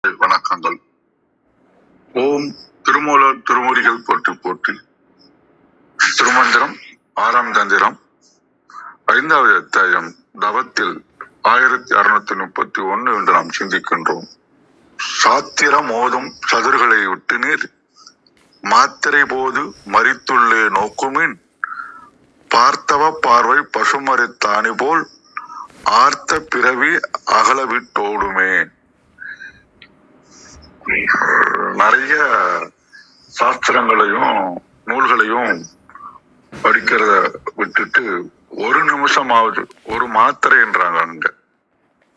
வணக்கங்கள். ஓம் திருமூலர் திருமுடிகள் போற்றி போற்றி. திருமந்திரம் 6ஆம் தந்திரம் 5வது அத்தியாயம் தவத்தில் 1631 என்று நாம் சிந்திக்கின்றோம். சாத்திரம் ஓதும் சதுர்களை விட்டு நீர் மாத்திரை போது மறித்துள்ளே நோக்குமின் பார்த்தவ பார்வை பசுமரித்தாணி போல் ஆர்த்த பிறவி அகலவிட்டோடுமே. நிறைய சாஸ்திரங்களையும் நூல்களையும் படிக்கிறத விட்டுட்டு ஒரு நிமிஷமாவது ஒரு மாத்திரைன்றாங்க. அங்க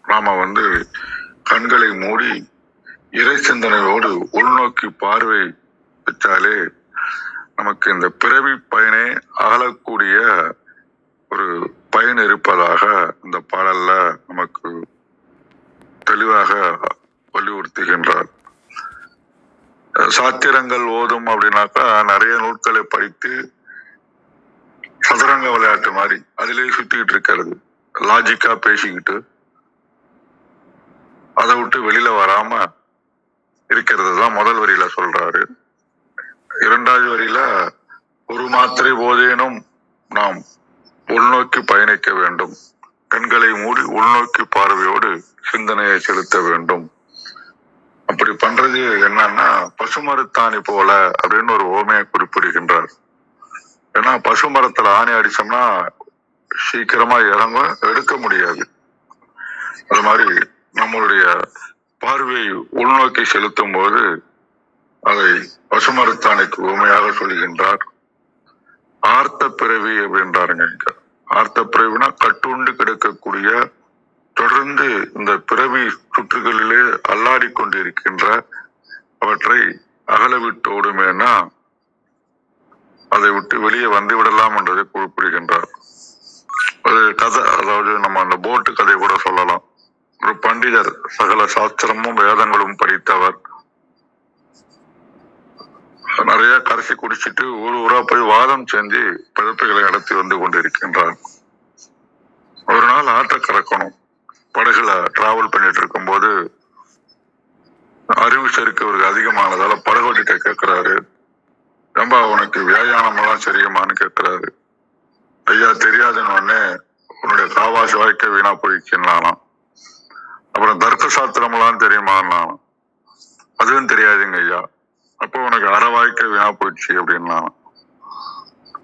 நாம கண்களை மூடி இறை சிந்தனையோடு உள்நோக்கி பார்வை வச்சாலே நமக்கு இந்த பிறவி பயனை அகலக்கூடிய ஒரு பயன் இருப்பதாக இந்த பாடல்ல நமக்கு தெளிவாக வலியுறுத்துகின்றார். சாத்திரங்கள் ஓதும் அப்படின்னாக்கா நிறைய நூல்களை படித்து சதுரங்க விளையாட்டு மாதிரி அதிலே சுத்திக்கிட்டு இருக்கிறது, லாஜிக்கா பேசிக்கிட்டு அதை விட்டு வெளியில வராம இருக்கிறது தான் முதல் வரியில சொல்றாரு. 2வது வரியில ஒரு மாத்திரை போதேனும் நாம் உள்நோக்கி பயணிக்க வேண்டும், கண்களை மூடி உள்நோக்கி பார்வையோடு சிந்தனையை செலுத்த வேண்டும். அப்படி பண்றது என்னன்னா பசுமரத்தாணி போல அப்படின்னு ஒரு ஓமையை குறிப்பிடுகின்றார். ஏன்னா பசுமரத்துல ஆணி அடிச்சோம்னா சீக்கிரமா இறங்கும், எடுக்க முடியாது. அது மாதிரி நம்மளுடைய பார்வையை உள்நோக்கி செலுத்தும் போது அதை பசுமரத்தாணிக்கு உண்மையாக சொல்கின்றார். ஆர்த்த பிறவி அப்படின்றாருங்க. ஆர்த்த பிறவினா கட்டுண்டு கிடக்கக்கூடிய, தொடர்ந்து இந்த பிறவி சுற்றுகளிலே அல்லாடி கொண்டிருக்கின்ற அவற்றை அகலவிட்டோடுமேனா அதை விட்டு வெளியே வந்து விடலாம் என்றதை குறிப்பிடுகின்றார். ஒரு கதை, அதாவது நம்ம அந்த போட்டு கதை கூட சொல்லலாம். ஒரு பண்டிதர், சகல சாஸ்திரமும் வேதங்களும் படித்தவர், நிறைய கரைசி குடிச்சிட்டு ஊர் ஊரா போய் வாதம் செஞ்சு பிழப்புகளை நடத்தி வந்து கொண்டிருக்கின்றார். ஒரு நாள் ஆற்ற கறக்கணும், படகுல டிராவல் பண்ணிட்டு இருக்கும் போது அறிவு செருக்கு அவருக்கு அதிகமானதால படகோட்டிட்ட கேட்கிறாரு, ரொம்ப உனக்கு வியாயாமம் எல்லாம் சரியுமான்னு கேட்கிறாரு. ஐயா தெரியாதுன்னு உடனே உன்னுடைய காவாசி வாழ்க்கை வீணா போயிடுச்சுன்னாலாம். அப்புறம் தர்க்க சாஸ்திரம் எல்லாம் தெரியுமான்னாலும் அதுவும் தெரியாதுங்க ஐயா. அப்போ உனக்கு அரை வாழ்க்கை வீணா போயிடுச்சு அப்படின்னா.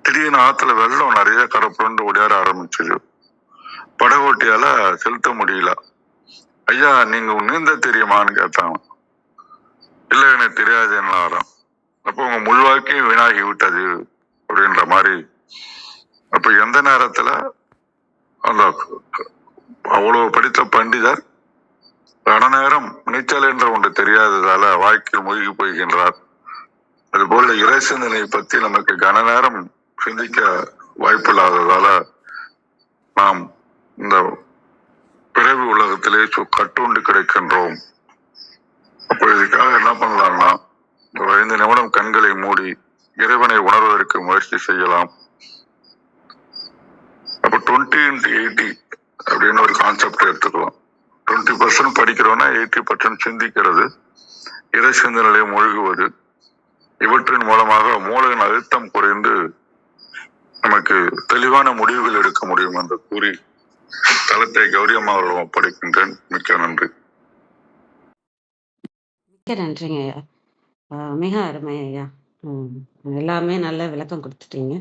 திடீர்னு ஆத்துல வெள்ளம் நிறைய கரப்புண்டு ஓடியார ஆரம்பிச்சது. படகோட்டியால செலுத்த முடியல. ஐயா நீங்க நீந்த தெரியுமான்னு கேட்டாங்க. இல்ல எனக்கு தெரியாது என்ன. அப்போ உங்க முழு வாழ்க்கையும் வீணாகி விட்டது அப்படின்ற மாதிரி. அப்ப எந்த நேரத்துல அந்த அவ்வளவு படித்த பண்டிதர் கன நேரம் நீச்சல் என்ற ஒன்று தெரியாததால வாழ்க்கையில் மூழ்கி போகின்றார். அது போல இறை சிந்தனை பத்தி நமக்கு கன நேரம் சிந்திக்க வாய்ப்பில்லாததால நாம் இந்த பிறவி உலகத்திலே கட்டுண்டு கிடைக்கின்றோம். அப்போ இதுக்காக என்ன பண்ணலாம்னா ஒரு 5 நிமிடம் கண்களை மூடி இறைவனை உணர்வதற்கு முயற்சி செய்யலாம். அப்ப 20x80 அப்படின்னு ஒரு கான்செப்ட் எடுத்துக்கலாம். 20% படிக்கிறோம்னா 80% சிந்திக்கிறது, இறை சிந்தனையிலே மூழ்குவது. இவற்றின் மூலமாக மூளையின் அழுத்தம் குறைந்து நமக்கு தெளிவான முடிவுகள் எடுக்க முடியும் என்று கூறி தளத்தை கௌரியமாக படிக்கின்றேன். மிக்க நன்றி. மிக்க நன்றிங்க ஐயா. மிக அருமை ஐயா. எல்லாமே நல்ல விளக்கம் கொடுத்துட்டீங்க.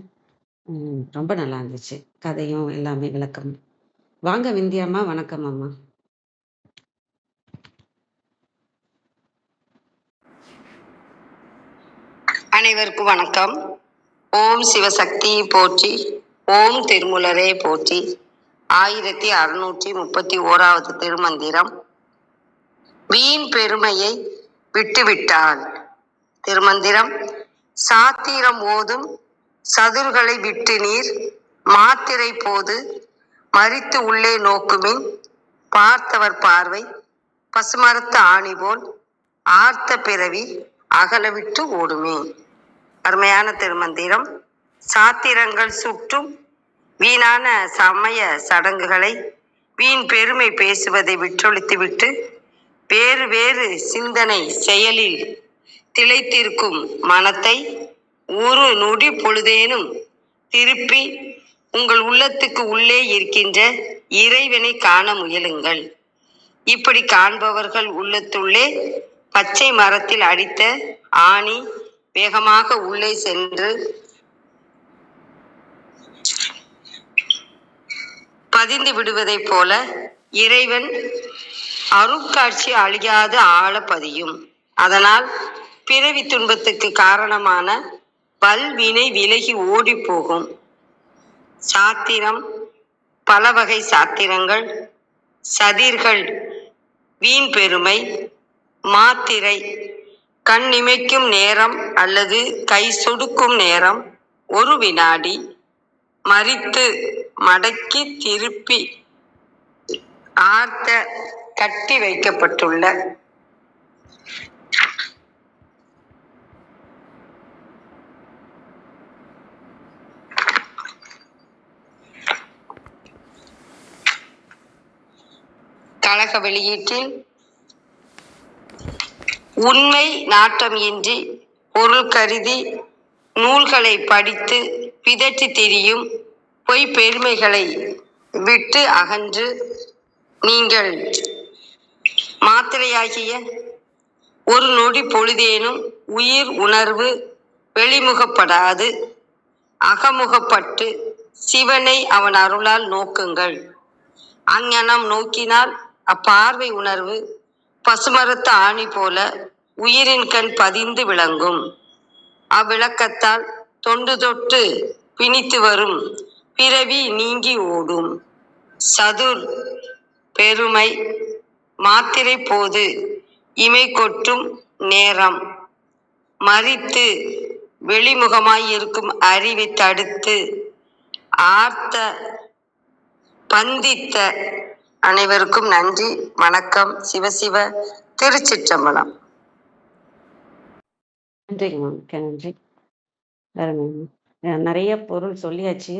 ரொம்ப நல்லா இருந்துச்சு கதையும் எல்லாமே விளக்கம். வாங்க விந்தியாம்மா. வணக்கம் அம்மா. அனைவருக்கும் வணக்கம். ஓம் சிவசக்தி போற்றி, ஓம் திருமூலரே போற்றி. 1631வது திருமந்திரம். வீண் பெருமையை விட்டுவிட்டால். திருமந்திரம். சாத்திரம் ஓதும் சதுர்களை விட்டு நீர் மாத்திரை போது மறித்து உள்ளே நோக்குமின் பார்த்தவர் பார்வை பசுமரத்து ஆணி போல் ஆர்த்த பிறவி அகலவிட்டு ஓடுமே. அருமையான திருமந்திரம். சாத்திரங்கள் சுற்றும் வீணான சமய சடங்குகளை, வீண் பெருமை பேசுவதை விட்டொழித்துவிட்டு வேறு வேறு சிந்தனை செயலில் திளைத்திருக்கும் மனத்தை ஒரு நொடி பொழுதேனும் திருப்பி உங்கள் உள்ளத்துக்கு உள்ளே இருக்கின்ற இறைவனை காண முயலுங்கள். இப்படி காண்பவர்கள் உள்ளத்துள்ளே பச்சை மரத்தில் அடித்த ஆணி வேகமாக உள்ளே சென்று பதிந்து விடுவதைப் போல இறைவன் அருட்காட்சி அழியாது ஆழ பதியும். அதனால் பிறவி துன்பத்துக்கு காரணமான பல்வினை விலகி ஓடி போகும். சாத்திரம், பல வகை சாத்திரங்கள், சதிர்கள், வீண் பெருமை, மாத்திரை, கண் இமைக்கும் நேரம் அல்லது கை சொடுக்கும் நேரம், ஒரு வினாடி, மறித்து மடக்கி திருப்பி ஆர்த்த கட்டி வைக்கப்பட்டுள்ள கழக வெளியீட்டில் உண்மை நாட்டம் இன்றி பொருள் கருதி நூல்களை படித்து பிதற்றி திரியும் பொய் பெருமைகளை விட்டு அகன்று நீங்கள் மாத்திரையாகிய ஒரு நொடி பொழுதேனும் உயிர் உணர்வு வெளிமுகப்படாது அகமுகப்பட்டு சிவனை அவன் அருளால் நோக்குங்கள். அங்ஙனம் நோக்கினால் அப்பார்வை உணர்வு பசுமரத்து ஆணி போல உயிரின் கண் பதிந்து விளங்கும். அவ்விளக்கத்தால் தொண்டு தொட்டு பிணித்து வரும் பிறவி நீங்கி ஓடும். சதுர் பெருமை மாத்திரை போது இமை கொட்டும் நேரம் மறித்து வெளிமுகமாயிருக்கும் அறிவை தடுத்து ஆர்த்த பந்தித்த அனைவருக்கும் நன்றி, வணக்கம். சிவசிவ. திருச்சிற்றம்பலம். நன்றிங்க மேம். மிக்க நன்றி. நிறைய பொருள் சொல்லியாச்சு.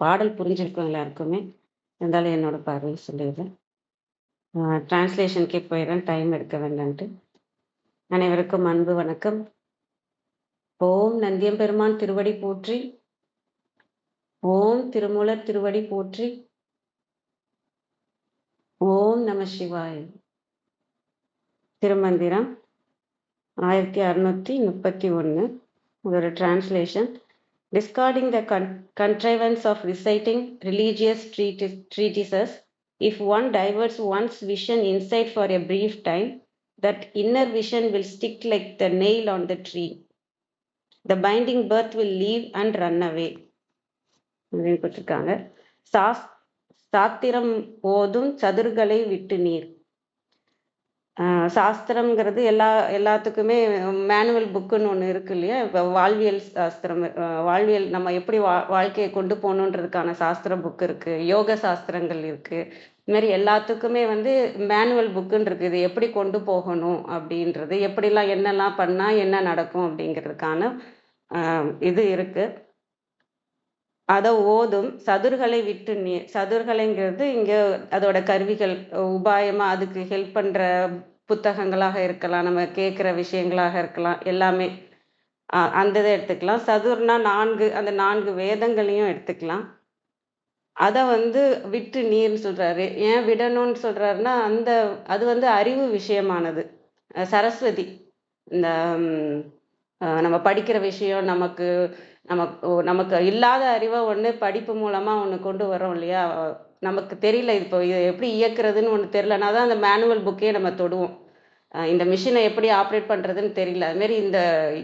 பாடல் புரிஞ்சிருக்கும் எல்லாருக்குமே. இருந்தாலும் என்னோட பார்வையை சொல்லிடுறேன். டிரான்ஸ்லேஷனுக்கே போயிடுறேன், டைம் எடுக்க வேண்டான்ட்டு. அனைவருக்கும் அன்பு வணக்கம். ஓம் நந்தியம்பெருமான் திருவடி போற்றி. ஓம் திருமூலர் திருவடி போற்றி. ஓம் நம சிவாய். திருமந்திரம் 1631. ஒரு translation. Discarding the contrivance of reciting religious treatises, if one diverts one's vision inside for a brief time, that inner vision will stick like the nail on the tree. The binding birth will leave and run away. அப்படின்னு கொடுத்துருக்காங்க. சாத்திரம் போதும் சதுர்களை விட்டு நீர். சாஸ்திரம்ங்கிறது எல்லாத்துக்குமே manual புக்குன்னு ஒன்று இருக்கு இல்லையா? இப்போ வாழ்வியல் சாஸ்திரம், வாழ்வியல் நம்ம எப்படி வாழ்க்கையை கொண்டு போகணுன்றதுக்கான சாஸ்திர புக்கு இருக்குது, யோக சாஸ்திரங்கள் இருக்குது. இதுமாரி எல்லாத்துக்குமே மேனுவல் புக்குன்னு இருக்குது. இது எப்படி கொண்டு போகணும் அப்படின்றது, எப்படிலாம் என்னெல்லாம் பண்ணால் என்ன நடக்கும் அப்படிங்கிறதுக்கான இது இருக்குது. அதை ஓதும் சதுர்களை விட்டு நீர். சதுர்களைங்கிறது இங்கே அதோட கருவிகள், உபாயமாக அதுக்கு ஹெல்ப் பண்ணுற புத்தகங்களாக இருக்கலாம், நம்ம கேட்குற விஷயங்களாக இருக்கலாம், எல்லாமே அந்த இதை எடுத்துக்கலாம். சதுர்னா 4, அந்த 4 வேதங்களையும் எடுத்துக்கலாம். அதை விட்டு நீர்னு சொல்கிறாரு. ஏன் விடணும்னு சொல்கிறாருன்னா, அது அறிவு விஷயமானது. சரஸ்வதி இந்த நம்ம படிக்கிற விஷயம், நமக்கு இல்லாத அறிவை ஒன்று படிப்பு மூலமாக ஒன்று கொண்டு வரோம் இல்லையா? நமக்கு தெரியல, இப்போ இது எப்படி இயக்குறதுன்னு ஒன்று தெரியலனா தான் அந்த மேனுவல் புக்கே நம்ம தொடுவோம். இந்த மிஷினை எப்படி ஆப்ரேட் பண்ணுறதுன்னு தெரியல, அதுமாரி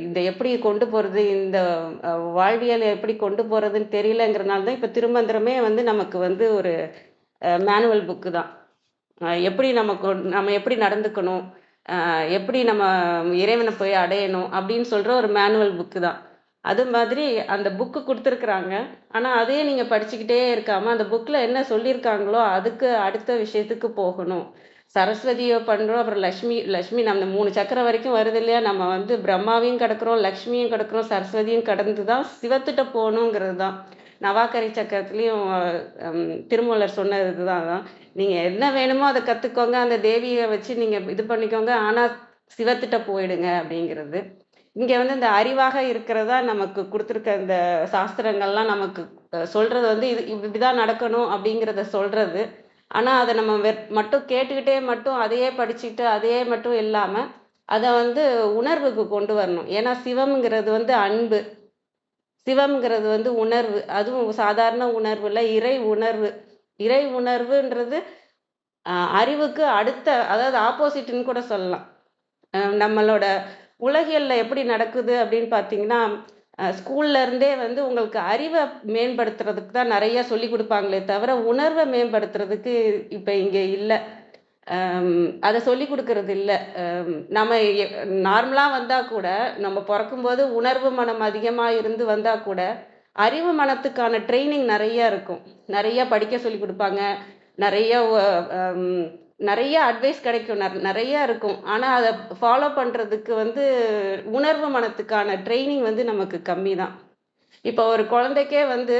இந்த எப்படி கொண்டு போகிறது, இந்த வாழ்வியலை எப்படி கொண்டு போகிறதுன்னு தெரியலங்கிறனால தான் இப்போ திருமந்திரமே நமக்கு ஒரு மேனுவல் புக்கு தான். எப்படி நம்ம எப்படி நடந்துக்கணும், எப்படி நம்ம இறைவனை போய் அடையணும் அப்படின்னு சொல்கிற ஒரு மேனுவல் புக்கு தான். அது மாதிரி அந்த புக்கு கொடுத்துருக்குறாங்க. ஆனால் அதே நீங்கள் படிச்சுக்கிட்டே இருக்காமல் அந்த புக்கில் என்ன சொல்லியிருக்காங்களோ அதுக்கு அடுத்த விஷயத்துக்கு போகணும். சரஸ்வதியை பண்ணுறோம், அப்புறம் லக்ஷ்மி நம்ம 3 சக்கரம் வரைக்கும் வருது இல்லையா? நம்ம பிரம்மாவையும் கடக்கிறோம், லக்ஷ்மியும் கடக்கிறோம், சரஸ்வதியும் கடந்து தான் சிவத்திட்ட போகணுங்கிறது தான். நவாக்கரை சக்கரத்துலேயும் திருமூலர் சொன்னது தான். நீங்க என்ன வேணுமோ அதை கத்துக்கோங்க, அந்த தேவியை வச்சு நீங்க இது பண்ணிக்கோங்க, ஆனா சிவத்திட்ட போயிடுங்க அப்படிங்கிறது. இங்க வந்து இந்த அறிவாக இருக்கிறதா நமக்கு கொடுத்துருக்க இந்த சாஸ்திரங்கள்லாம் நமக்கு சொல்றது வந்து இது இப்படிதான் நடக்கணும் அப்படிங்கிறத சொல்றது. ஆனா அதை நம்ம மட்டும் கேட்டுக்கிட்டே மட்டும் அதையே படிச்சுக்கிட்டு அதையே மட்டும் இல்லாம அதை வந்து உணர்வுக்கு கொண்டு வரணும். ஏன்னா சிவம்ங்கிறது வந்து அன்பு, சிவம்ங்கிறது வந்து உணர்வு, அதுவும் சாதாரண உணர்வு இல்லை, இறை உணர்வு. இறை உணர்வுன்றது அறிவுக்கு அடுத்த, அதாவது ஆப்போசிட்னு கூட சொல்லலாம். நம்மளோட உலகியல்ல எப்படி நடக்குது அப்படின்னு பார்த்தீங்கன்னா, ஸ்கூல்ல இருந்தே வந்து உங்களுக்கு அறிவை மேம்படுத்துறதுக்கு தான் நிறைய சொல்லி கொடுப்பாங்களே தவிர உணர்வை மேம்படுத்துறதுக்கு இப்ப இங்க இல்லை. அதை சொல்லி கொடுக்கறது இல்லை. நம்ம நார்மலா வந்தா கூட, நம்ம பிறக்கும்போது உணர்வு மனம் அதிகமா இருந்து வந்தா கூட அறிவு மனத்துக்கான ட்ரைனிங் நிறைய இருக்கும். நிறைய படிக்க சொல்லி கொடுப்பாங்க, நிறைய நிறைய அட்வைஸ் கிடைக்கும், நிறைய இருக்கும். ஆனா அதை ஃபாலோ பண்றதுக்கு வந்து உணர்வு மனத்துக்கான ட்ரைனிங் வந்து நமக்கு கம்மி தான். இப்போ ஒரு குழந்தைக்கே வந்து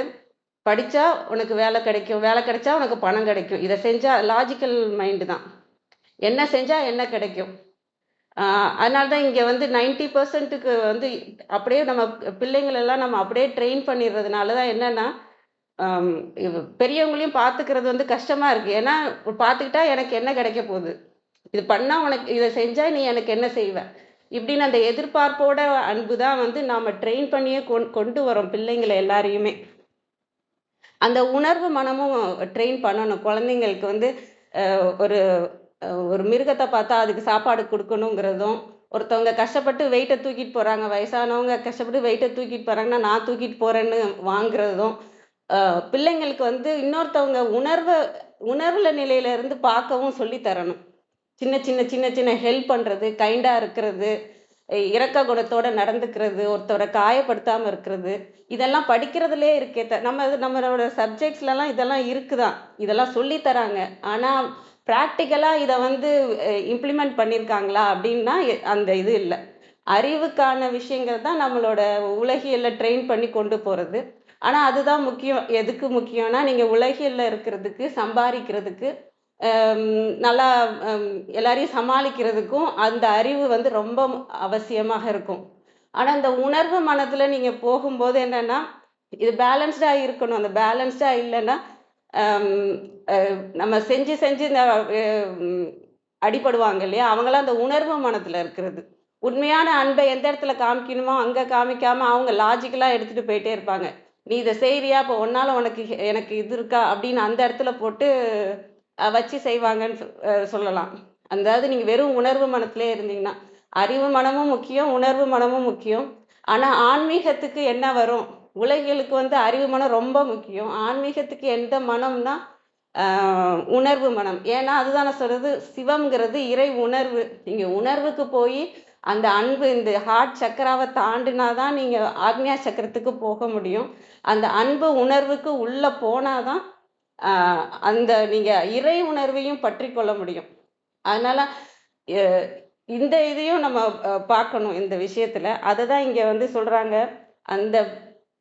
படிச்சா உனக்கு வேலை கிடைக்கும், வேலை கிடைச்சா உனக்கு பணம் கிடைக்கும், இதை செஞ்சா லாஜிக்கல் மைண்டு தான். என்ன செஞ்சா என்ன கிடைக்கும். அதனால தான் இங்கே வந்து 90%க்கு வந்து அப்படியே நம்ம பிள்ளைங்களெல்லாம் நம்ம அப்படியே ட்ரெயின் பண்ணிடுறதுனால தான் என்னன்னா, பெரியவங்களையும் பார்த்துக்கிறது வந்து கஷ்டமா இருக்கு. ஏன்னா பார்த்துக்கிட்டா எனக்கு என்ன கிடைக்க போகுது, இது பண்ணா உனக்கு, இதை செஞ்சா நீ எனக்கு என்ன செய்வ, இப்படின்னு அந்த எதிர்பார்ப்போட அன்பு தான் வந்து நாம ட்ரெயின் பண்ணியே கொண்டு வரோம் பிள்ளைங்களை எல்லாரையுமே. அந்த உணர்வு மனமும் ட்ரெயின் பண்ணணும் குழந்தைங்களுக்கு வந்து. ஒரு ஒரு மிருகத்தை பார்த்தா அதுக்கு சாப்பாடு கொடுக்கணுங்கிறதும், ஒருத்தவங்க கஷ்டப்பட்டு வெயிட்டை தூக்கிட்டு போறாங்க, வயசானவங்க கஷ்டப்பட்டு வெயிட்டை தூக்கிட்டு போறாங்கன்னா நான் தூக்கிட்டு போறேன்னு வாங்குறதும், பிள்ளைங்களுக்கு வந்து இன்னொருத்தவங்க உணர்வுல நிலையில இருந்து பார்க்கவும் சொல்லி தரணும். சின்ன சின்ன சின்ன சின்ன ஹெல்ப் பண்றது, கைண்டா இருக்கிறது, இரக்க குணத்தோட நடந்துக்கிறது, ஒருத்தவரை காயப்படுத்தாம இருக்கிறது, இதெல்லாம் படிக்கிறதுலே இருக்கே. நம்மளோட சப்ஜெக்ட்ஸ்லாம் இதெல்லாம் இருக்குதான், இதெல்லாம் சொல்லி தராங்க. ஆனா ப்ராக்டிக்கலா இதை வந்து இம்ப்ளிமெண்ட் பண்ணியிருக்காங்களா அப்படின்னா அந்த இது இல்லை. அறிவுக்கான விஷயங்கள் தான் நம்மளோட உலகியல்ல ட்ரெயின் பண்ணி கொண்டு போறது. ஆனா அதுதான் முக்கியம். எதுக்கு முக்கியம்னா, நீங்க உலகியல்ல இருக்கிறதுக்கு, சம்பாதிக்கிறதுக்கு, நல்லா எல்லாரையும் சமாளிக்கிறதுக்கும் அந்த அறிவு வந்து ரொம்ப அவசியமாக இருக்கும். ஆனா இந்த உணர்வு மனத்துல நீங்க போகும்போது என்னன்னா, இது பேலன்ஸ்டா இருக்கணும். அந்த பேலன்ஸ்டா இல்லைன்னா நம்ம செஞ்சு செஞ்சு இந்த அடிபடுவாங்க இல்லையா, அவங்களாம் அந்த உணர்வு மனத்துல இருக்கிறது. உண்மையான அன்பை எந்த இடத்துல காமிக்கணுமோ அங்க காமிக்காம அவங்க லாஜிக்கலா எடுத்துட்டு போயிட்டே இருப்பாங்க. நீ இதை செய்யறியா, இப்போ ஒன்னால உனக்கு எனக்கு இது இருக்கா அப்படின்னு அந்த இடத்துல போட்டு வச்சு செய்வாங்கன்னு சொல்லலாம். அதாவது நீங்க வெறும் உணர்வு மனத்திலே இருந்தீங்கன்னா, அறிவு மனமும் முக்கியம், உணர்வு மனமும் முக்கியம். ஆனா ஆன்மீகத்துக்கு என்ன வரும், உலகியலுக்கு வந்து அறிவு மனம் ரொம்ப முக்கியம். ஆன்மீகத்துக்கு எந்த மனம்னா உணர்வு மனம். ஏன்னா அதுதான் நான் சொல்றது, சிவம்ங்கிறது இறை உணர்வு. நீங்க உணர்வுக்கு போய் அந்த அன்பு, இந்த ஹார்ட் சக்கராவை தாண்டினாதான் நீங்க ஆக்ஞா சக்கரத்துக்கு போக முடியும். அந்த அன்பு உணர்வுக்கு உள்ள போனாதான் அந்த நீங்க இறை உணர்வையும் பற்றி கொள்ள முடியும். அதனால இந்த இதையும் நம்ம பார்க்கணும் இந்த விஷயத்துல. அதை தான் இங்க வந்து சொல்றாங்க, அந்த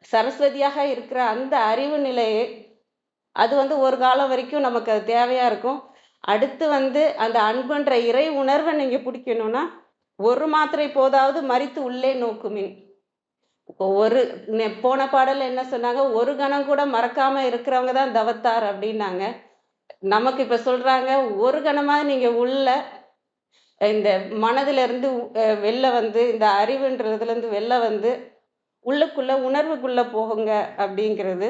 சரஸ்வதியாக இருக்கிற அந்த அறிவு நிலையை, அது வந்து ஒரு காலம் வரைக்கும் நமக்கு அது தேவையா இருக்கும். அடுத்து வந்து அந்த அன்புன்ற இறை உணர்வை நீங்க பிடிக்கணும்னா, ஒரு மாத்திரை போதாவது மரித்து உள்ளே நோக்குமின். இப்போ போன பாடல் என்ன சொன்னாங்க, ஒரு கணம் கூட மறக்காம இருக்கிறவங்க தான் தவத்தார் அப்படின்னாங்க. நமக்கு இப்ப சொல்றாங்க, ஒரு கணமா நீங்க உள்ள இந்த மனதுல இருந்து வெளில வந்து, இந்த அறிவுன்றதுல இருந்து வெளில வந்து உள்ளுக்குள்ள உணர்வுக்குள்ள போகுங்க அப்படிங்கிறது.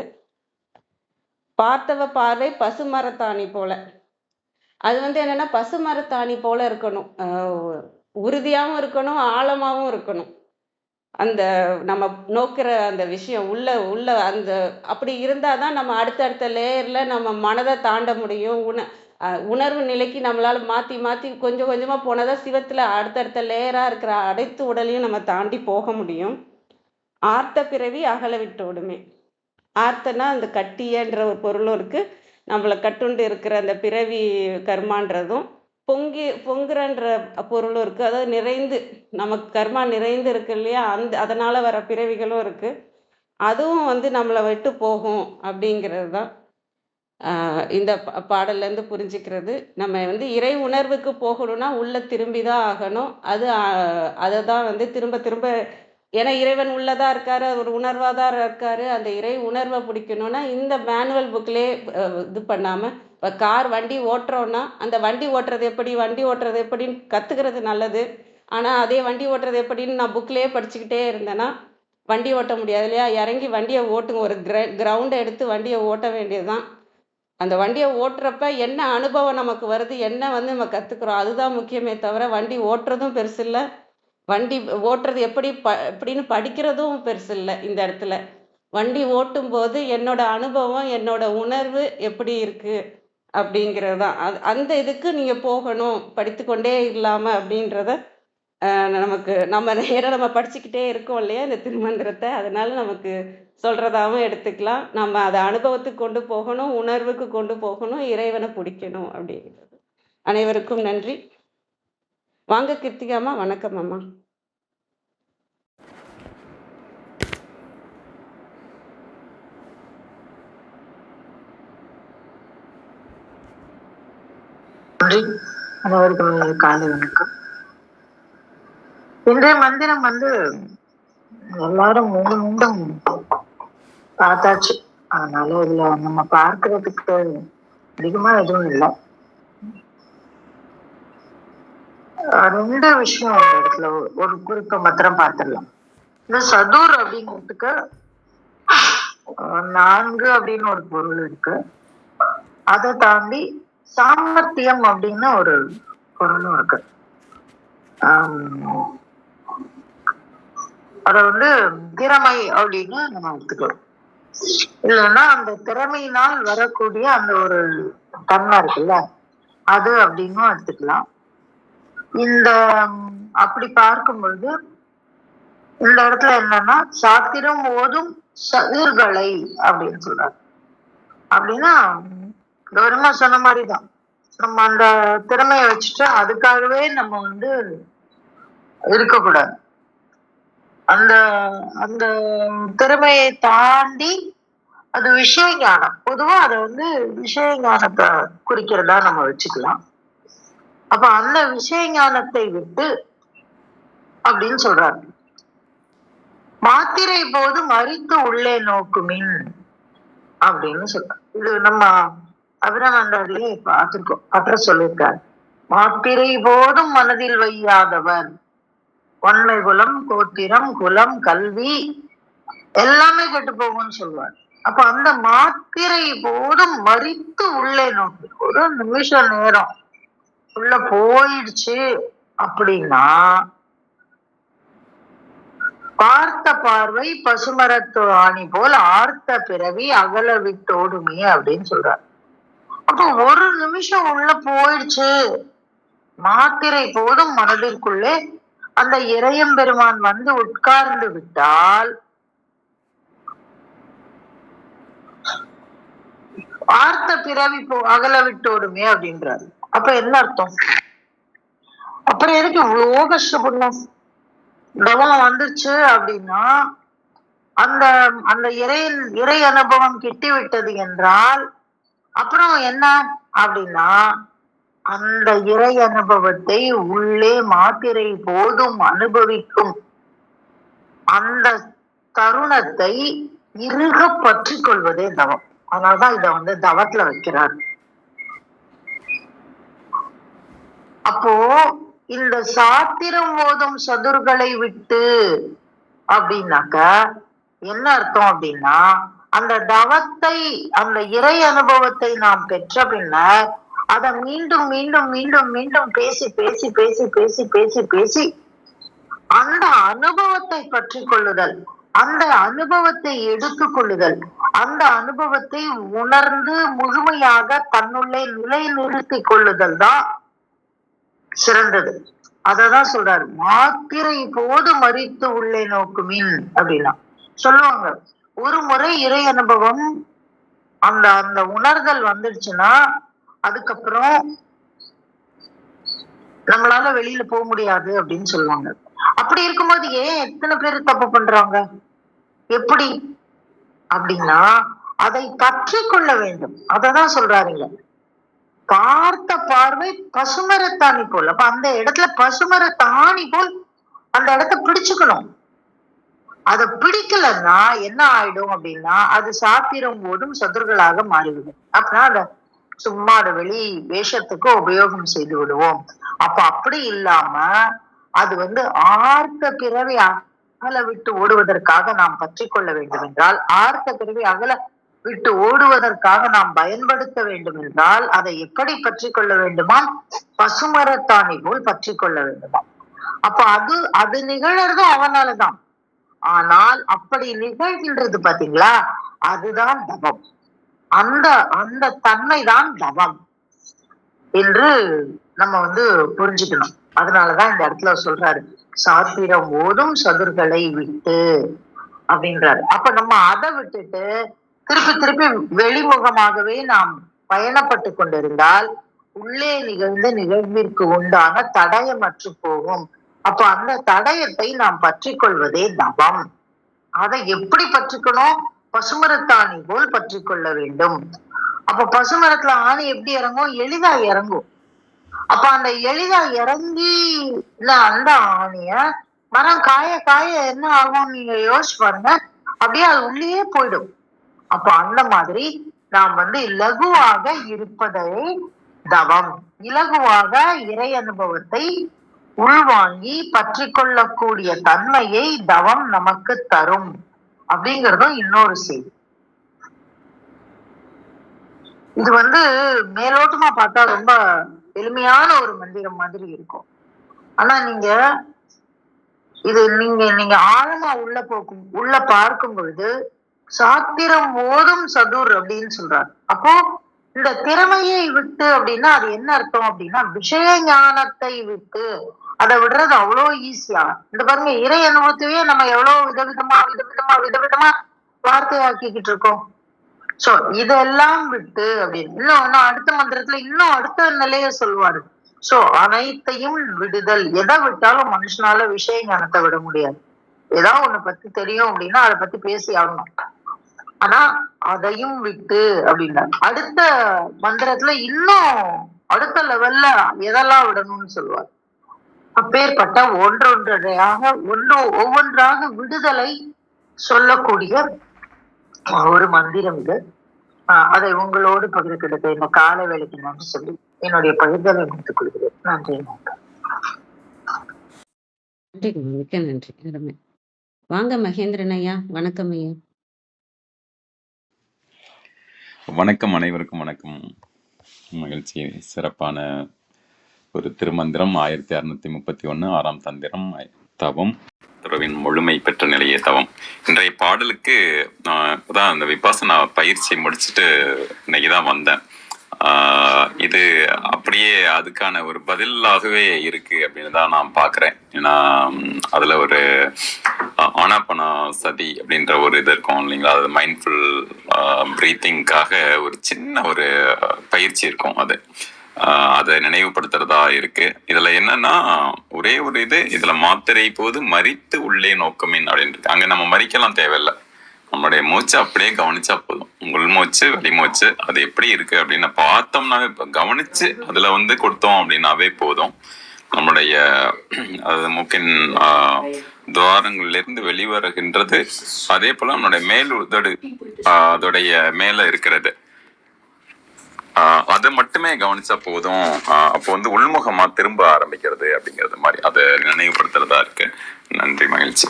பார்த்தவ பார்வை பசுமரத்தாணி போல. அது வந்து என்னன்னா, பசுமரத்தாணி போல இருக்கணும். உறுதியாவும் இருக்கணும், ஆழமாவும் இருக்கணும். அந்த நம்ம நோக்குற அந்த விஷயம் உள்ள அந்த அப்படி இருந்தாதான் நம்ம அடுத்தடுத்த லேயர்ல நம்ம மனதை தாண்ட முடியும். உணர்வு நிலைக்கு நம்மளால மாத்தி மாத்தி கொஞ்சம் கொஞ்சமா போனதான் சிவத்துல அடுத்தடுத்த லேயரா இருக்கிற அனைத்து உடலையும் நம்ம தாண்டி போக முடியும். ஆர்த்த பிறவி அகல விட்டோடுமே. ஆர்த்தனா அந்த கட்டியன்ற ஒரு பொருளும் இருக்கு, நம்மளை கட்டுண்டு இருக்கிற அந்த பிறவி கர்மான்றதும், பொங்குறன்ற பொருளும் இருக்கு. அதாவது நிறைந்து, நமக்கு கர்மா நிறைந்து இருக்கு இல்லையா, அதனால வர பிறவிகளும் இருக்கு. அதுவும் வந்து நம்மளை விட்டு போகும் அப்படிங்கிறது தான். இந்த பாடல்ல இருந்து புரிஞ்சுக்கிறது நம்ம வந்து இறை உணர்வுக்கு போகணும்னா உள்ள திரும்பி தான் ஆகணும். அது அதை தான் வந்து திரும்ப திரும்ப, ஏன்னா இறைவன் உள்ளதா இருக்காரு, அவர் உணர்வா தான் இருக்காரு. அந்த இறை உணர்வை பிடிக்கணும்னா இந்த மேனுவல் புக்லேயே இது பண்ணாம, இப்போ கார் வண்டி ஓட்டுறோன்னா அந்த வண்டி ஓட்டுறது எப்படின்னு கத்துக்கிறது நல்லது. ஆனா அதே வண்டி ஓட்டுறது எப்படின்னு நான் புக்லேயே படிச்சுக்கிட்டே இருந்தேன்னா வண்டி ஓட்ட முடியாது இல்லையா? இறங்கி வண்டியை ஓட்டுங்க, ஒரு கிரவுண்டை எடுத்து வண்டியை ஓட்ட வேண்டியதுதான். அந்த வண்டியை ஓட்டுறப்ப என்ன அனுபவம் நமக்கு வருது, என்ன வந்து நம்ம கத்துக்கிறோம், அதுதான் முக்கியமே தவிர வண்டி ஓட்டுறதும் பெருசு இல்லை, வண்டி ஓட்டுறது எப்படின்னு படிக்கிறதும் பெருசு இல்லை. இந்த இடத்துல வண்டி ஓட்டும்போது என்னோட அனுபவம், என்னோட உணர்வு எப்படி இருக்கு அப்படிங்கிறது தான். அந்த இதுக்கு நீங்க போகணும், படித்துக்கொண்டே இல்லாம அப்படின்றத நம்ம படிச்சுக்கிட்டே இருக்கோம் இல்லையா இந்த திருமந்திரத்தை, அதனால நமக்கு சொல்றதாவும் எடுத்துக்கலாம். நம்ம அதை அனுபவத்துக்கு கொண்டு போகணும், உணர்வுக்கு கொண்டு போகணும், இறைவனை பிடிக்கணும் அப்படிங்கிறது. அனைவருக்கும் நன்றி. வாங்க கிருத்திகாமா, வணக்கம் அம்மா. அனைவருக்கும் காலை வணக்கம். இன்றைய மந்திரம் வந்து எல்லாரும் மீண்டும் பார்த்தாச்சு, அதனால இதுல நம்ம பார்க்கறதுக்கு அதிகமா எதுவும் இல்லை. ரெண்டு விஷயம் இந்த இடத்துல ஒரு குறிப்பை மாத்திரம் பார்த்துடலாம். இந்த சதுர் அப்படிங்கிறதுக்கு 4 அப்படின்னு ஒரு பொருள் இருக்கு. அதை தாண்டி சாமர்த்தியம் அப்படின்னு ஒரு பொருளும் இருக்கு. அத வந்து திறமை அப்படின்னு நம்ம எடுத்துக்கலாம். இல்லைன்னா அந்த திறமையினால் வரக்கூடிய அந்த ஒரு தன்மை இருக்குல்ல, அது அப்படின்னும் எடுத்துக்கலாம். இந்த அப்படி பார்க்கும் பொழுது இந்த இடத்துல என்னன்னா சாத்திரம் ஓதும் சதுர்களை அப்படின்னு சொல்றாரு. அப்படின்னா கௌரவமா சொன்ன மாதிரிதான், நம்ம அந்த திறமையை வச்சுட்டு அதுக்காகவே நம்ம வந்து இருக்கக்கூடாது. அந்த அந்த திறமையை தாண்டி அது விஷய ஞானம், பொதுவா அதை வந்து விஷய ஞானத்தை குறிக்கிறதா நம்ம வச்சுக்கலாம். அப்ப அந்த விஷய ஞானத்தை விட்டு அப்படின்னு சொல்றாரு. மாத்திரை போது மறித்து உள்ளே நோக்குமின் அப்படின்னு சொல்றாரு. இது நம்ம அபிராமந்தாரிலே பார்த்திருக்கோம், சொல்லியிருக்காரு. மாத்திரை போதும் மனதில் வையாதவர் ஒன்மை குலம், கோத்திரம், குலம், கல்வி எல்லாமே கெட்டு போகும்னு சொல்லுவார். அப்ப அந்த மாத்திரை போதும் மறித்து உள்ளே நோக்கி ஒரு நிமிஷ நேரம் உள்ள போயிடுச்சு அப்படின்னா பார்த்த பார்வை பசுமரத்து ஆணி போல் ஆர்த்த பிறவி அகல விட்டோடுமே அப்படின்னு சொல்றாரு. அப்போ ஒரு நிமிஷம் உள்ள போயிடுச்சு, மாத்திரை போதும் மனதிற்குள்ளே அந்த இறையம்பெருமான் வந்து உட்கார்ந்து விட்டால் பார்த்த பிறவி அகல விட்டோடுமே அப்படின்றாரு. அப்ப என்ன அர்த்தம்? அப்புறம் எதுக்கு இவ்வளோ கஷ்டப்படணும்? தவம் வந்துச்சு அப்படின்னா அந்த அந்த இறை அனுபவம் கிட்டி விட்டது என்றால் அப்புறம் என்ன அப்படின்னா அந்த இறை அனுபவத்தை உள்ளே மாத்திரை போதும் அனுபவிக்கும் அந்த தருணத்தை இறுக பற்றி கொள்வதே தவம். அதனாலதான் இத வந்து தவத்துல வைக்கிறார். அப்போ இந்த சாத்திரம் ஓதும் சதுர்களை விட்டு அப்படின்னாக்க என்ன அர்த்தம் அப்படின்னா அந்த தவத்தை, அந்த இறை அனுபவத்தை நாம் பெற்ற பின்னர் அதை மீண்டும் மீண்டும் மீண்டும் மீண்டும் பேசி பேசி பேசி பேசி பேசி பேசி அந்த அனுபவத்தை பற்றி கொள்ளுதல், அந்த அனுபவத்தை எடுத்துக் கொள்ளுதல், அந்த அனுபவத்தை உணர்ந்து முழுமையாக தன்னுள்ளே நிலை நிறுத்திக் கொள்ளுதல் தான் சிறந்தது. அததான் சொல்றாரு, மாத்திரை போது மறித்து உள்ளே நோக்குமின் அப்படின்னா சொல்லுவாங்க. ஒரு முறை இறை அனுபவம் அந்த அந்த உணர்தல் வந்துடுச்சுன்னா அதுக்கப்புறம் நம்மளால வெளியில போக முடியாது அப்படின்னு சொல்லுவாங்க. அப்படி இருக்கும்போது ஏன் எத்தனை பேர் தப்பு பண்றாங்க? எப்படி அப்படின்னா அதை பற்றி கொள்ள வேண்டும். அததான் சொல்றாருங்க. பார்த்த பார்வை பசுமரத்தாணி போல். அப்ப அந்த இடத்துல பசுமரத்தாணி போல் அந்த இடத்த பிடிச்சுக்கணும். அதை பிடிக்கலன்னா என்ன ஆயிடும் அப்படின்னா அது சாத்திரம் போதும் சதுர்களாக மாறிவிடும். அப்படின்னா அத சும்மா அதை வெளி வேஷத்துக்கு உபயோகம் செய்து விடுவோம். அப்ப அப்படி இல்லாம அது ஆர்த்த பிறவி அகல விட்டு ஓடுவதற்காக நாம் பற்றி கொள்ள வேண்டும் என்றால், ஆர்த்த பிறவி அகல விட்டு ஓடுவதற்காக நாம் பயன்படுத்த வேண்டும் என்றால் அதை எப்படி பற்றி கொள்ள வேண்டுமா? பசுமரத்தாணி போல் பற்றி கொள்ள வேண்டுமா? அப்ப அது நிகழறது அவனாலதான். ஆனால் அப்படி நிகழ்கின்றது பாத்தீங்களா, அதுதான் தவம். அந்த அந்த தன்மைதான் தவம் என்று நம்ம புரிஞ்சுக்கணும். அதனாலதான் இந்த இடத்துல சொல்றாரு, சாத்திரம் ஓதும் சதுர்களை விட்டு அப்படின்றாரு. அப்ப நம்ம அதை விட்டுட்டு திருப்பி திருப்பி வெளிமுகமாகவே நாம் பயணப்பட்டு கொண்டிருந்தால் உள்ளே நிகழ்ந்த நிகழ்விற்கு உண்டான தடயமற்று போகும். அப்ப அந்த தடயத்தை நாம் பற்றி கொள்வதே தவம். அதை எப்படி பற்றிக்கணும்? பசுமரத்தாணி போல் பற்றி கொள்ள வேண்டும். அப்ப பசுமரத்துல ஆணி எப்படி இறங்கும்? எளிதா இறங்கும். அப்ப அந்த எளிதா இறங்கி அந்த ஆணிய மரம் காய காய என்ன ஆகும் நீங்க யோசிச்சு பாருங்க. அப்படியே அது உள்ளே போயிடும். அப்ப அந்த மாதிரி நாம் இலகுவாக இருப்பதை தவம், இலகுவாக இறை அனுபவத்தை உள்வாங்கி பற்றி கொள்ளக்கூடிய தன்மையை தவம் நமக்கு தரும் அப்படிங்கறதும் இன்னொரு செய்தி. இது மேலோட்டமா பார்த்தா ரொம்ப எளிமையான ஒரு மந்திரம் மாதிரி இருக்கும். ஆனா நீங்க ஆழமா உள்ள பார்க்கும் பொழுது சாத்திரம் ஓதும் சதுர் அப்படின்னு சொல்றாரு. அப்போ இந்த திறமையை விட்டு அப்படின்னா அது என்ன அர்த்தம் அப்படின்னா விஷய ஞானத்தை விட்டு அதை விடுறது அவ்வளவு ஈஸியா. இந்த பாருங்க, இறை அனுபவத்தையே நம்ம எவ்வளவு விதவிதமா வார்த்தையாக்கிக்கிட்டு இருக்கோம். சோ இதெல்லாம் விட்டு அப்படின்னு இன்னும் அடுத்த மந்திரத்துல இன்னும் அடுத்த நிலைய சொல்லுவாரு. சோ அனைத்தையும் விடுதல். எதை விட்டாலும் மனுஷனால விஷய ஞானத்தை விட முடியாது. ஏதாவது ஒண்ணு பத்தி தெரியும் அப்படின்னா அதை பத்தி பேசி ஆகணும். ஆனா அதையும் விட்டு அப்படின்னா அடுத்த மந்திரத்துல இன்னும் அடுத்த லெவல்ல எதெல்லாம் விடணும்னு சொல்லுவார். அப்பேற்பட்ட ஒவ்வொன்றாக விடுதலை சொல்லக்கூடிய ஒரு மந்திரம் இது. அதை உங்களோடு பகிர்கிறது இந்த கால வேலைக்கு நன்றி சொல்லி என்னுடைய பகிர்தலை முடித்துக் கொள்கிறேன். நன்றி. மிக்க நன்றி. அருமை. வாங்க மகேந்திரன் ஐயா. வணக்கம் ஐயா. வணக்கம், அனைவருக்கும் வணக்கம். மகிழ்ச்சி. சிறப்பான ஒரு திருமந்திரம் 1631 6ஆம் தந்திரம் தவம் துறவின் முழுமை பெற்ற நிலையே தவம். இன்றைய பாடலுக்கு தான் அந்த விபாசனா பயிற்சி முடிச்சுட்டு இன்னைக்குதான் வந்தேன். இது அப்படியே அதுக்கான ஒரு பதிலாகவே இருக்கு அப்படின்னு தான் நான் பார்க்குறேன். ஏன்னா அதுல ஒரு ஆனாபான சதி அப்படின்ற ஒரு இது இருக்கும் இல்லைங்களா, அது மைண்ட்ஃபுல் ப்ரீத்திங்காக ஒரு சின்ன ஒரு பயிற்சி இருக்கும். அதை நினைவுபடுத்துறதா இருக்கு. இதுல என்னன்னா ஒரே ஒரு இதுல மாத்திரை போது மறித்து உள்ளே நோக்கமின் அப்படின்னு இருக்கு. அங்க நம்ம மறிக்கலாம் தேவையில்லை. நம்மளுடைய மூச்சு அப்படியே கவனிச்சா போதும். உள் மூச்சு வெளிமூச்சு அது எப்படி இருக்கு அப்படின்னு பார்த்தோம்னாவே கவனிச்சு அதுல கொடுத்தோம் அப்படின்னாவே போதும். நம்முடைய மூக்கின் துவாரங்கள்ல இருந்து வெளிவருகின்றது. அதே போல நம்மளுடைய மேல் உதடு அதோடைய மேல இருக்கிறது அதை மட்டுமே கவனிச்சா போதும். அப்போ உள்முகமா திரும்ப ஆரம்பிக்கிறது அப்படிங்கிறது மாதிரி அதை நினைவுபடுத்துறதா இருக்கு. நன்றி, மகிழ்ச்சி.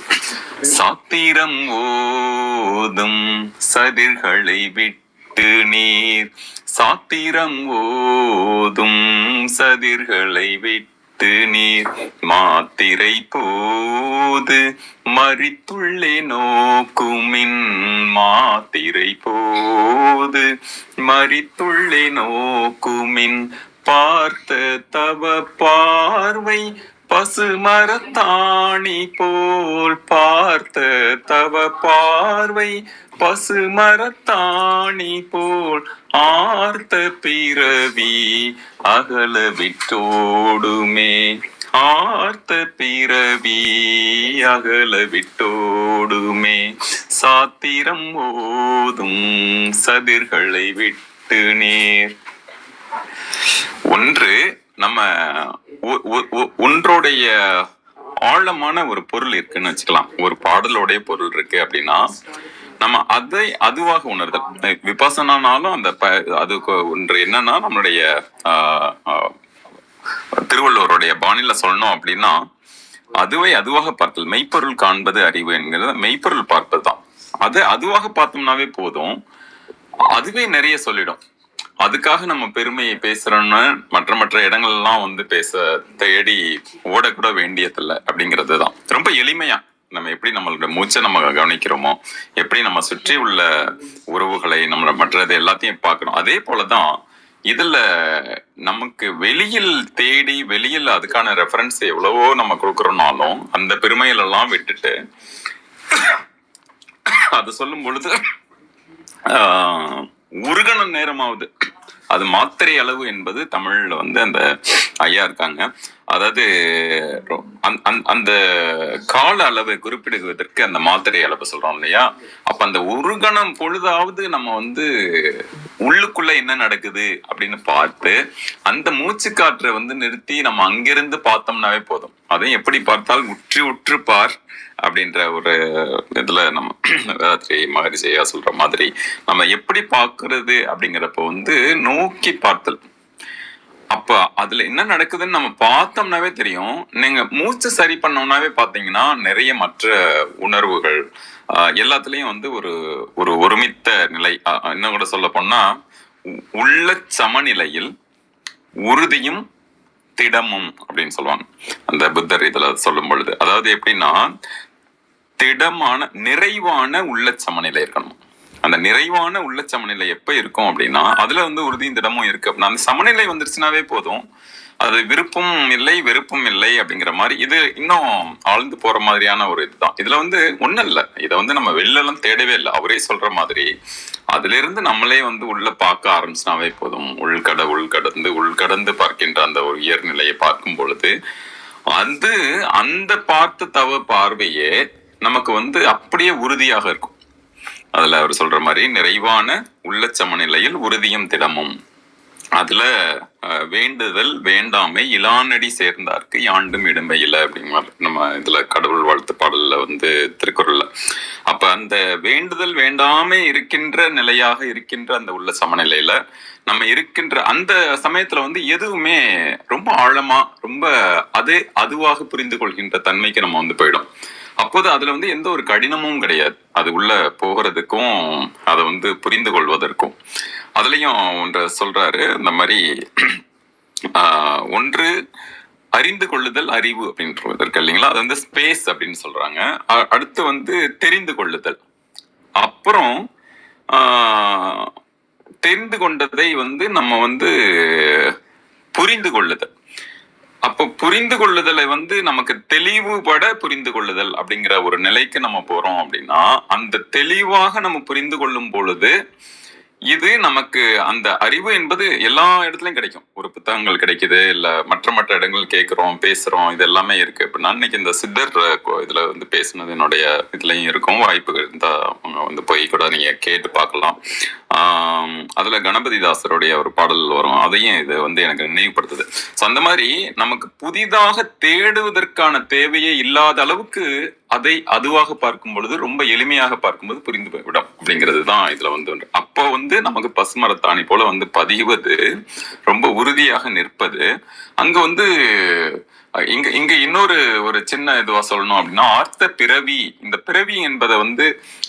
சாத்திரம் ஓதும் சதிர்களை விட்டு நீர், சாத்திரம் ஓதும் சதிர்களை விட்டு நீர், மாத்திரை போது மறித்துள்ளே நோக்குமின், மாத்திரை போது மறித்துள்ளே நோக்குமின், பார்த்த தவ பார்வை பசுமரத்தாணி போல், பார்த்த தவ பார்வை பசுமரத்தாணி போல், ஆர்த்த பிறவி அகல விட்டோடுமே, ஆர்த்த பிறவி அகல விட்டோடுமே. சாத்திரம் ஓதும் சதிர்களை விட்டு நேர். ஒன்று நம்ம ஒன்றுடைய ஆழமான ஒரு பொருள் இருக்குன்னு வச்சுக்கலாம். ஒரு பாடலுடைய பொருள் இருக்கு அப்படின்னா நம்ம அதை அதுவாக உணர்தல். விபாசனானாலும் அந்த அதுக்கு ஒன்று என்னன்னா, நம்மளுடைய திருவள்ளுவருடைய பாணியில சொல்லணும் அப்படின்னா, அதுவை அதுவாக பார்த்தல், மெய்ப்பொருள் காண்பது அறிவு என்கிறது மெய்ப்பொருள் பார்ப்பது தான். அதை அதுவாக பார்த்தோம்னாவே போதும், அதுவே நிறைய சொல்லிடும். அதுக்காக நம்ம பெருமையை பேசுறோம்னு மற்ற இடங்கள்லாம் வந்து பேச தேடி ஓடக்கூட வேண்டியதில்லை அப்படிங்கிறது தான். ரொம்ப எளிமையா நம்ம எப்படி நம்மளோட மூச்சை நம்ம கவனிக்கிறோமோ, எப்படி நம்ம சுற்றி உள்ள உறவுகளை நம்மள மற்றது எல்லாத்தையும் பார்க்கணும், அதே போலதான் இதுல நமக்கு வெளியில் தேடி வெளியில் அதுக்கான ரெஃபரன்ஸ் எவ்வளவோ நம்ம கொடுக்கறோம்னாலும் அந்த பெருமையிலெல்லாம் விட்டுட்டு அது சொல்லும் பொழுது உருகண நேரமாவது அது மாத்திரை அளவு என்பது தமிழ்ல வந்து அந்த ஐயா இருக்காங்க. அதாவது அந்த கால அளவை குறிப்பிடுவதற்கு அந்த மாத்திரை அளவு சொல்றோம் இல்லையா. அப்ப அந்த ஒரு கணம் பொழுதாவது நம்ம வந்து உள்ளுக்குள்ள என்ன நடக்குது அப்படின்னு பார்த்து அந்த மூச்சு காற்றை வந்து நிறுத்தி நம்ம அங்கிருந்து பார்த்தோம்னாவே போதும். அதையும் எப்படி பார்த்தால் உற்று உற்று பார் அப்படின்ற ஒரு இதுல நம்ம வேதாத்ரி மகரிஷியா சொல்ற மாதிரி நம்ம எப்படி பார்க்கறது அப்படிங்கிறப்ப வந்து நோக்கி பார்த்தல். அப்ப அதுல என்ன நடக்குதுன்னு நம்ம பார்த்தோம்னாவே தெரியும். நீங்க மூச்சு சரி பண்ணோம்னாவே பாத்தீங்கன்னா நிறைய மற்ற உணர்வுகள் எல்லாத்துலயும் வந்து ஒரு ஒருமித்த நிலை. இன்னும் கூட சொல்ல போனா உள்ள சமநிலையில் உறுதியும் திடமும் அப்படின்னு சொல்லுவாங்க அந்த புத்தர் இதுல சொல்லும் பொழுது. அதாவது எப்படின்னா, திடமான நிறைவான உள்ள சமநிலை இருக்கணும். அந்த நிறைவான உள்ள சமநிலை எப்ப இருக்கும் அப்படின்னா அதுல வந்து உறுதியும் திடமும் இருக்கு அப்படின்னா அந்த சமநிலை வந்துருச்சுனாவே போதும். அது விருப்பம் இல்லை வெறுப்பும் இல்லை அப்படிங்கிற மாதிரி இது இன்னும் ஆழ்ந்து போற மாதிரியான ஒரு இதுதான். இதுல வந்து ஒண்ணும் இல்லை, இதை வந்து நம்ம வெளிலெல்லாம் தேடவே இல்லை. அவரே சொல்ற மாதிரி அதுல இருந்து நம்மளே வந்து உள்ள பார்க்க ஆரம்பிச்சுனாவே போதும். உள்கடந்து பார்க்கின்ற அந்த ஒரு உயர்நிலையை பார்க்கும் பொழுது அந்த பார்த்த பார்வையே நமக்கு வந்து அப்படியே உறுதியாக இருக்கும். அதுல அவர் சொல்ற மாதிரி நிறைவான உள்ள சமநிலையில் உறுதியும் திடமும், அதுல வேண்டுதல் வேண்டாமை இலானடி சேர்ந்தார்க்கு யாண்டும் இடுமையில அப்படிங்கிற நம்ம இதுல கடவுள் வாழ்த்து பாடல்ல வந்து திருக்குறள்ல. அப்ப அந்த வேண்டுதல் வேண்டாமை இருக்கின்ற நிலையாக இருக்கின்ற அந்த உள்ள சமநிலையில நம்ம இருக்கின்ற அந்த சமயத்துல வந்து எதுவுமே ரொம்ப ஆழமா ரொம்ப அதுவாக புரிந்து கொள்கின்ற தன்மைக்கு நம்ம வந்து போயிடும். அப்போது அதுல வந்து எந்த ஒரு கடினமும் கிடையாது அது உள்ள போகிறதுக்கும் அதை வந்து புரிந்து கொள்வதற்கும். அதுலயும் ஒன்று சொல்றாரு இந்த மாதிரி ஒன்று அறிந்து கொள்ளுதல் அறிவு அப்படின்றது இருக்கு இல்லைங்களா. அது வந்து ஸ்பேஸ் அப்படின்னு சொல்றாங்க. அடுத்து வந்து தெரிந்து கொள்ளுதல், அப்புறம் தெரிந்து கொண்டதை வந்து நம்ம வந்து புரிந்து கொள்ளுதல். அப்போ புரிந்து கொள்ளுதலை வந்து நமக்கு தெளிவுபட புரிந்து கொள்ளுதல் அப்படிங்கிற ஒரு நிலைக்கு நம்ம போறோம் அப்படின்னா அந்த தெளிவாக நம்ம புரிந்து கொள்ளும் பொழுது இது நமக்கு அந்த அறிவு என்பது எல்லா இடத்துலயும் கிடைக்கும். ஒரு புத்தகங்கள் கிடைக்குது, இல்ல மற்ற இடங்கள் கேட்கிறோம் பேசுறோம், இது எல்லாமே இருக்கு. இப்ப நான் இன்னைக்கு இந்த சித்தர் இதுல வந்து பேசுனது என்னுடைய இதுலயும் இருக்கும். வாய்ப்பு இருந்தா அவங்க வந்து போய் கூட நீங்க கேட்டு பார்க்கலாம். அதுல கணபதிதாசருடைய ஒரு பாடல் வரும், அதையும் இது வந்து எனக்கு நினைவுபடுத்துது. ஸோ அந்த மாதிரி நமக்கு புதிதாக தேடுவதற்கான தேவையே இல்லாத அளவுக்கு அதை அதுவாக பார்க்கும் பொழுது ரொம்ப எளிமையாக பார்க்கும்போது புரிந்து போய்விடும் அப்படிங்கிறது தான் இதுல வந்து. அப்போ வந்து நமக்கு பசுமரத்தாணி போல வந்து பதிவது ரொம்ப உறுதியாக நிற்பது. அங்க வந்து இங்க இன்னொரு ஒரு சின்ன இதுவா சொல்லணும் அப்படின்னா ஆர்த்த பிறவி. இந்த பிறவி என்பதை வந்து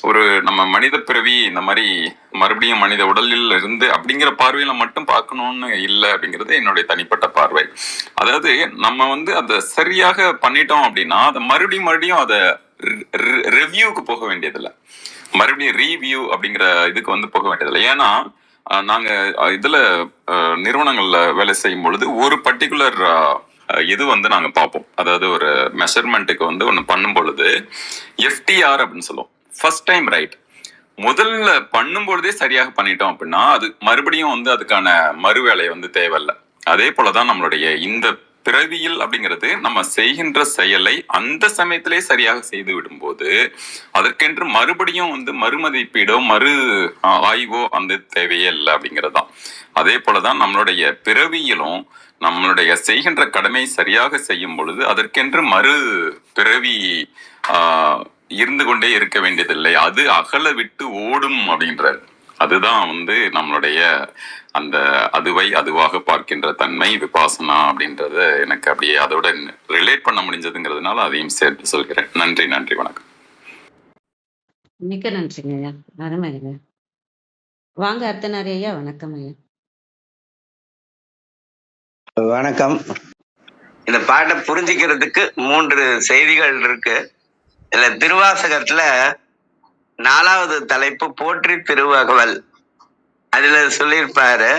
ஒரு நம்ம மனித பிறவி இந்த மாதிரி மறுபடியும் மனித உடலில் இருந்து அப்படிங்கிற பார்வையில மட்டும் பார்க்கணும்னு இல்லை அப்படிங்கிறது என்னுடைய தனிப்பட்ட பார்வை. அதாவது நம்ம வந்து அதை சரியாக பண்ணிட்டோம் அப்படின்னா அதை மறுபடியும் அதை ரிவ்யூக்கு போக வேண்டியதில்லை, மறுபடியும் ரீவியூ அப்படிங்கிற இதுக்கு வந்து போக வேண்டியதில்லை. ஏன்னா நாங்க இதுல நிறுவனங்கள்ல வேலை செய்யும் பொழுது ஒரு பர்டிகுலர் இது வந்து நாங்க பார்ப்போம். அதாவது ஒரு மெஷர்மெண்ட்டுக்கு வந்து ஒண்ணு பண்ணும் பொழுது FTR அப்படின்னு சொல்லுவோம், ஃபர்ஸ்ட் டைம் ரைட். முதல்ல பண்ணும் பொழுதே சரியாக பண்ணிட்டோம் அப்படின்னா அது மறுபடியும் வந்து அதுக்கான மறு வேலை வந்து தேவையில்லை. அதே போலதான் நம்மளுடைய இந்த பிறவியில் அப்படிங்கிறது நம்ம செய்கின்ற செயலை அந்த சமயத்திலே சரியாக செய்து விடும்போது அதற்கென்று மறுபடியும் மறுமதிப்பீடோ ஆய்வோ தேவையே இல்லை அப்படிங்கிறது தான். அதே போலதான் நம்மளுடைய பிறவியிலும் நம்மளுடைய செய்கின்ற கடமை சரியாக செய்யும் பொழுது அதற்கென்று பிறவி இருந்து கொண்டே இருக்க வேண்டியதில்லை, அது அகல விட்டு ஓடும் அப்படின்றார். அதுதான் நம்மளுடைய அந்த அதுவாக பார்க்கின்ற தன்மை விபாசனா அப்படின்றத எனக்கு அப்படியே அதோட ரிலேட் பண்ண முடிஞ்சதுங்கிறதுனால அதையும் சேர்த்து சொல்கிறேன். நன்றி, நன்றி, வணக்கம். மிக்க நன்றிங்க ஐயா, அருமைங்க. வாங்க அர்த்தநாரி ஐயா. வணக்கம் ஐயா. வணக்கம். இந்த பாட்டை புரிஞ்சுக்கிறதுக்கு 3 செய்திகள் இருக்கு. இதுல திருவாசகத்துல 4வது தலைப்பு போற்றி திருவகவல். அதுல சொல்லியிருப்பாரு,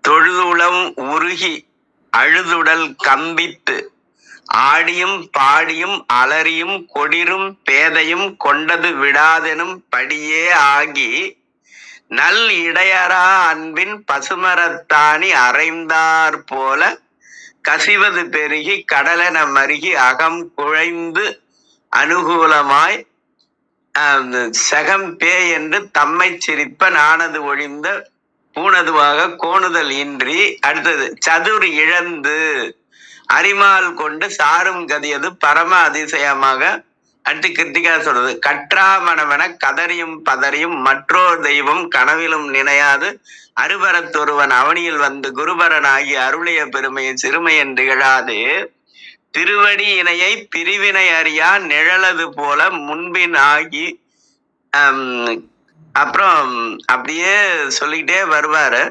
தொழுதுளம் உருகி அழுதுடல் கம்பித்து ஆடியும் பாடியும் அலறியும் கொடிரும் பேதையும் கொண்டது விடாதெனும் படியே ஆகி நல் இடையரா அன்பின் பசுமரத்தாணி அறைந்தார் போல கசிவது பெருகி கடலென மருகி அகம் குழைந்து அனுகூலமாய் சகம் பே என்று தம்மை சிரிப்ப நானது ஒழிந்த பூனதுவாக கோணுதல் இன்றி. அடுத்தது சதுர் இழந்து அரிமால் கொண்டு சாரும் கதியது பரம அதிசயமாக. அடுத்து கிருத்திகா சொல்றது, கற்றாமணவன கதறியும் பதறியும் மற்றோர் தெய்வம் கனவிலும் நினையாது அருபரத்தொருவன் அவனியில் வந்து குருபரனாகி அருளிய பெருமையை சிறுமையன் திகழாது திருவடி இணையை பிரிவினை அறியா நிழலது போல முன்பின் ஆகி. அப்புறம் அப்படியே சொல்லிக்கிட்டே வருவாரு.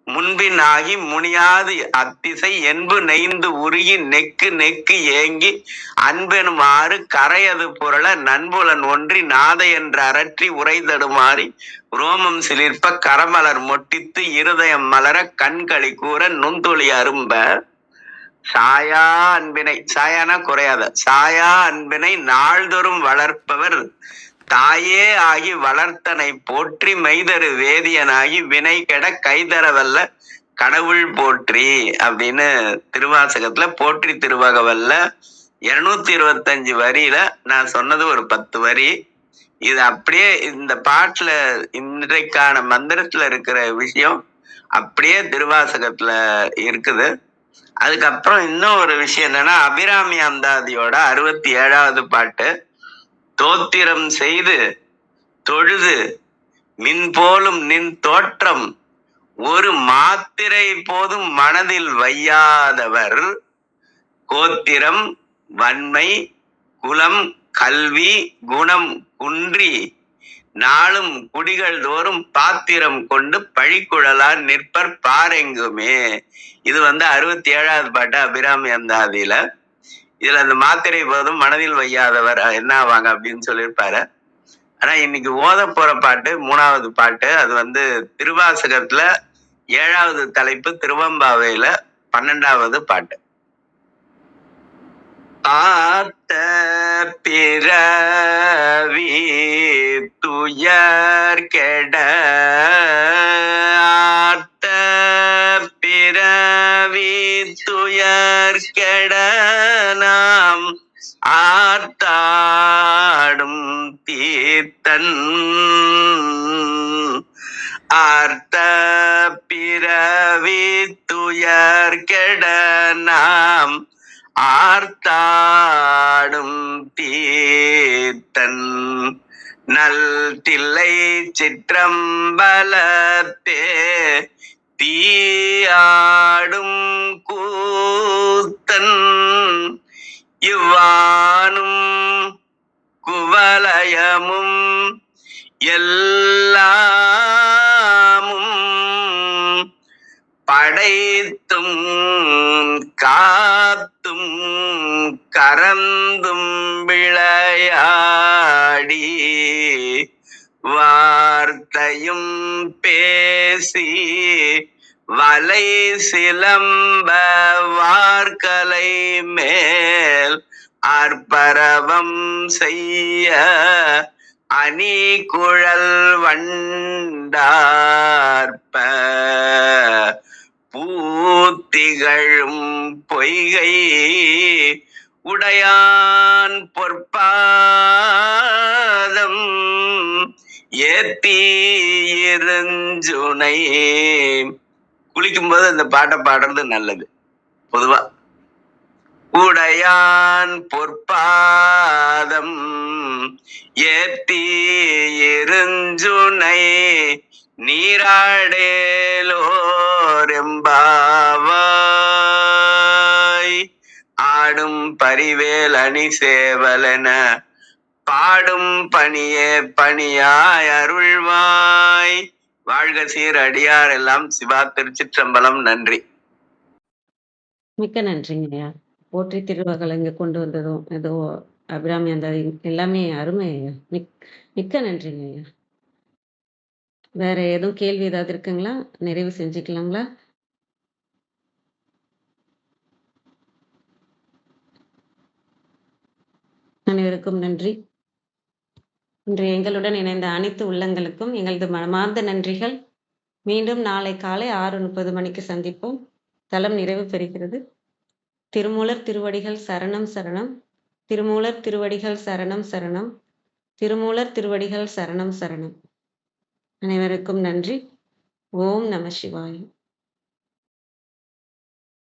முன்பின் ஆகி முனியாது அத்திசை என்பு நெய்ந்து உருகி நெக்கு நெக்கு ஏங்கி அன்பெனும் ஆறு கரையது புரள நண்புலன் ஒன்றி நாத என்று அரற்றி உரைதடுமாறி ரோமம் சிலிர்ப்ப கரமலர் மொட்டித்து இருதயம் மலர கண்களி கூற நுண்துளி அரும்ப சாயா அன்பினை, சாயானா குறையாத, சாயா அன்பினை நாள்தோறும் வளர்ப்பவர் தாயே ஆகி வளர்த்தனை போற்றி மெய்தரு வேதியனாகி வினை கெட கைதரவல்ல கடவுள் போற்றி அப்படின்னு திருவாசகத்துல போற்றி திருவகவல்ல 225 வரியில நான் சொன்னது ஒரு 10 வரி. இது அப்படியே இந்த பாட்டுல இன்றைக்கான மந்திரத்துல இருக்கிற விஷயம் அப்படியே திருவாசகத்துல இருக்குது. அதுக்கப்புறம் இன்னும் ஒரு விஷயம் என்னன்னா, அபிராமி அந்தாதியோட 67வது பாட்டு, தோத்திரம் செய்து தொழுது மின் போலும் நின் தோற்றம் ஒரு மாத்திரை போதும் மனதில் வையாதவர் கோத்திரம் வன்மை குலம் கல்வி குணம் குன்றி நாளும் குடிகள் தோறும் பாத்திரம் கொண்டு பழிக்குழலார் நிற்பர் பாரெங்குமே. இது 67வது பாட்டு அபிராமி அந்தாதியில. இதுல அந்த மாத்திரை போதும் மனதில் வையாதவர் என்ன ஆவாங்க அப்படின்னு சொல்லியிருப்பாரு. ஆனா இன்னைக்கு ஓத போற பாட்டு 3வது பாட்டு. அது திருவாசகத்துல 7வது தலைப்பு திருவம்பாவையில 12வது பாட்டு. ஆத்த பிறவி துயர் கெட ஆத்த பிறவி துயர் கெட நாம் ஆர்த்தாடும் தீர்த்தன் ஆர்த்த பிறவி துயர் கெட நாம் ஆர்த்தாடும் தீர்த்தன் நல் தில்லை சிற்றம்பலத்தே தீயாடும் கூத்தன் இவ்வானும் குவலயமும் எல்லாமும் படைத்தும் காத்தும் கரந்தும் விளையாடி வார்த்தையும் பேசி வலை சிலம்ப வார்கலை மேல் ஆர்ப்பரவம் செய்ய அணி குழல் வண்டார்ப்ப பூத்திகழும் பொய்கை உடையான் பொற்பாதம் ஏத்தி இருஞ்சுனை. குளிக்கும்போது அந்த பாட்டை பாடுறது நல்லது. பொதுவா உடையான் பொற்பாதம் ஏத்தி இருஞ்சுனை நீராடேலோரெம்பாவாய். ஆடும் பரிவேல் அணி சேவலென பாடும் பணியே பணியாய் அருள்வாய். வாழ்க சீர் அடியார் எல்லாம். சிவா, திருச்சிற்றம்பலம். நன்றி. மிக்க நன்றிங்க ஐயா. போற்றி திருவகள் இங்க கொண்டு வந்ததும் ஏதோ அபிராமி அந்த எல்லாமே அருமை ஐயா. மிக்க நன்றிங்க ஐயா. வேற எதுவும் கேள்வி ஏதாவது இருக்குங்களா? நிறைவு செஞ்சுக்கலாங்களா? அனைவருக்கும் நன்றி. இன்று எங்களுடன் இணைந்த அனைத்து உள்ளங்களுக்கும் எங்களது மனமார்ந்த நன்றிகள். மீண்டும் நாளை காலை 6:30 மணிக்கு சந்திப்போம். தலம் நிறைவு பெறுகிறது. திருமூலர் திருவடிகள் சரணம் சரணம். திருமூலர் திருவடிகள் சரணம் சரணம். திருமூலர் திருவடிகள் சரணம் சரணம். அனைவருக்கும் நன்றி. ஓம் நம சிவாய.